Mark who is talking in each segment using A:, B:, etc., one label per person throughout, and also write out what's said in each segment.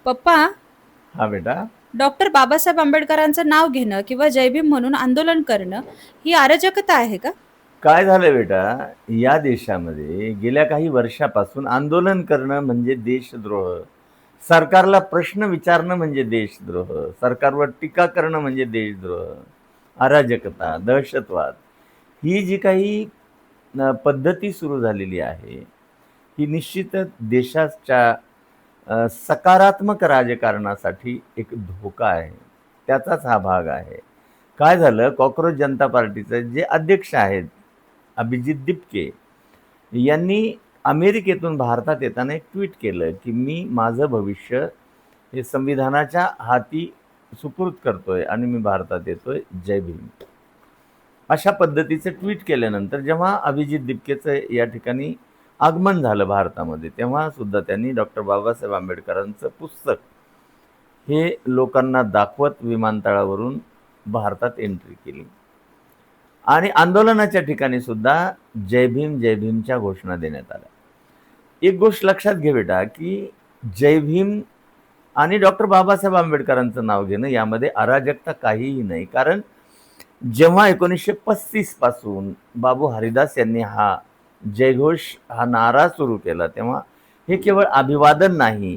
A: पप्पा,
B: हा बेटा.
A: डॉक्टर बाबासाहेब आंबेडकरांचं नाव घेणं किंवा जय भीम म्हणून आंदोलन करणं ही अराजकता आहे का?
B: काय झालं बेटा, या देशामध्ये गेल्या काही वर्षापासून आंदोलन करणं म्हणजे देशद्रोह, सरकारला प्रश्न विचारणं म्हणजे देशद्रोह, सरकारवर टीका करणं म्हणजे देशद्रोह, अराजकता, दहशतवाद, ही जी काही पद्धती सुरू झालेली आहे, ही निश्चितच देशाच्या सकारात्मक राजकारणासाठी एक धोका आहे. त्याचाच हा भाग आहे. काय झालं, कॉक्रोच जनता पार्टीचे जे अध्यक्ष आहेत अभिजित दिपके यांनी अमेरिकेतून भारतात येताना एक ट्विट केलं की मी माझं भविष्य हे संविधानाच्या हाती सुपूर्द करतोय आणि मी भारतात येतोय, जय भीम. अशा पद्धतीचं ट्विट केल्यानंतर जेव्हा अभिजित दिपकेचं या ठिकाणी आगमन झालं भारतामध्ये, तेव्हा सुद्धा त्यांनी डॉक्टर बाबासाहेब आंबेडकरांचं पुस्तक हे लोकांना दाखवत विमानतळावरून भारतात एंट्री केली आणि आंदोलनाच्या ठिकाणी सुद्धा जय भीम जय भीमच्या घोषणा देण्यात आल्या. एक गोष्ट लक्षात घे बेटा, की जय भीम आणि डॉक्टर बाबासाहेब आंबेडकरांचं नाव घेणं यामध्ये अराजकता काहीही नाही. कारण जेव्हा 1935 पासून बाबू हरिदास यांनी हा जयघोष हा नारा सुरू केला, तेव्हा हे केवळ अभिवादन नाही,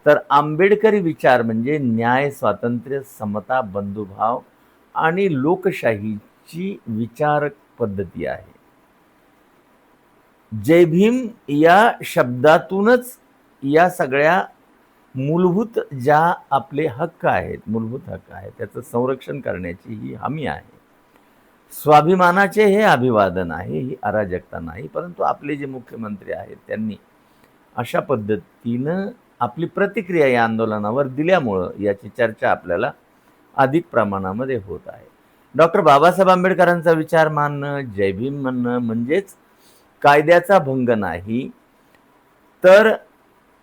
B: तर आंबेडकरी विचार म्हणजे न्याय, स्वातंत्र्य, समता, बंधुभाव आणि लोकशाहीची विचार पद्धती आहे. जय भीम या शब्दातूनच या सगळ्या मूलभूत ज्या आपले हक्क आहेत, मूलभूत हक्क आहेत, त्याचं संरक्षण करण्याची ही हमी आहे. स्वाभिमानाचे हे अभिवादन आहे, ही अराजकता नाही. परंतु आपले जे मुख्यमंत्री आहेत त्यांनी अशा पद्धतीनं आपली प्रतिक्रिया या आंदोलनावर दिल्यामुळं याची चर्चा आपल्याला अधिक प्रमाणामध्ये होत आहे. डॉक्टर बाबासाहेब आंबेडकरांचा विचार मानणं, जय भीम म्हणणं म्हणजेच कायद्याचा भंग नाही, तर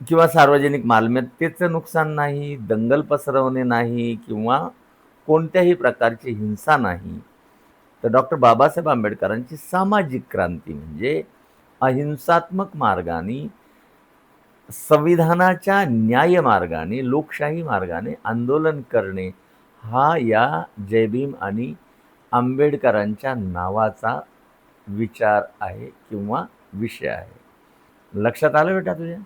B: किंवा सार्वजनिक मालमत्तेचं नुकसान नाही, दंगल पसरवणे नाही किंवा कोणत्याही प्रकारची हिंसा नाही. तर डॉक्टर बाबासाहेब आंबेडकरांची सामाजिक क्रांती म्हणजे अहिंसात्मक मार्गाने, संविधानाच्या न्याय मार्गाने, लोकशाही मार्गाने आंदोलन करणे हा या जय भीम आणि आंबेडकरांच्या नावाचा विचार आहे किंवा विषय आहे. लक्षात आलं बेटा तुझ्या?